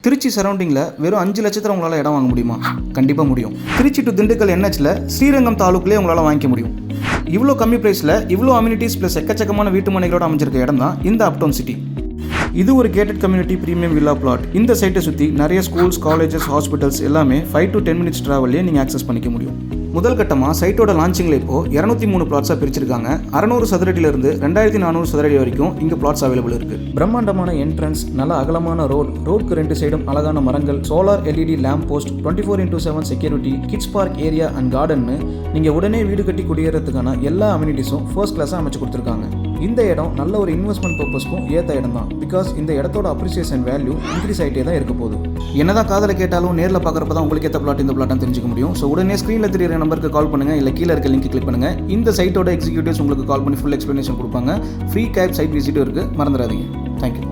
திருச்சி சரௌண்டிங்கில் வெறும் 5 லட்சத்தில் உங்களால் இடம் வாங்க முடியுமா? கண்டிப்பாக முடியும். திருச்சி டு திண்டுக்கல் NHல ஸ்ரீரங்கம் தாலுக்குலேயே உங்களால் வாங்கிக்க முடியும். இவ்வளோ கம்மி ப்ரைஸில் இவ்வளோ அம்யூனிட்டிஸ் ப்ளஸ் எக்கச்சக்கமான வீட்டு மனைகளோடு அமைஞ்சிருக்க இடம் தான் இந்த அப்டவுன் சிட்டி. இது ஒரு gated community premium villa plot. இந்த சைட்டை சுற்றி நிறைய ஸ்கூல்ஸ், காலேஜஸ், ஹாஸ்பிட்டல்ஸ் எல்லாமே 5 to 10 minutes ட்ராவல்லே நீங்கள் ஆக்சஸ் பண்ணிக்க முடியும். முதல் கட்டமாக சைட்டோட லான்ச்சிங்கில் இப்போது 203 பிளாட்ஸாக பிரிச்சிருக்காங்க. 600 சதுரடியிலிருந்து 2400 சதுரடி வரைக்கும் இங்கே பிளாட்ஸ் அவைலபிள் இருக்குது. பிரம்மாண்டமான என்ட்ரன்ஸ், நல்ல அகலமான ரோடுக்கு 2 சைடும் அழகான மரங்கள், solar LED lamp post, 24x7 security, kids park area and கார்டன்னு நீங்கள் உடனே வீடு கட்டி குடியேறதுக்கான எல்லா அம்யூனிட்டிஸும் ஃபர்ஸ்ட் கிளாஸாக அமைச்சு கொடுத்துருக்காங்க. இந்த இடம் நல்ல ஒரு இன்வெஸ்ட்மெண்ட் பர்பஸ்க்கும் ஏற்ற இடம் தான். பிகாஸ் இந்த இடத்தோட அப்ரிசியேஷன் வேல்யூ இன்க்ரீஸ் ஆகிட்டே தான் இருக்க போகுது. என்னதான் காதல கேட்டாலும் நேரில் பார்க்குறப்ப தான் உங்களுக்கு ஏற்ற பிளாட் இந்த பிளாட்னு தெரிஞ்சுக்க முடியும். ஸோ உடனே ஸ்க்ரீனில் தெரியுற நம்பருக்கு கால் பண்ணுங்கள், இல்லை கீழே இருக்க லிங்க் கிளிக் பண்ணுங்கள். இந்த சைட்டோட எக்ஸிக்யூட்டிவ்ஸ் உங்களுக்கு கால் பண்ணி ஃபுல் எக்ஸ்ப்ளனேஷன் கொடுப்பாங்க. ஃப்ரீ கேப் சைட் விசிட்டும் இருக்குது, மறந்துடாதீங்க. தேங்க்யூ.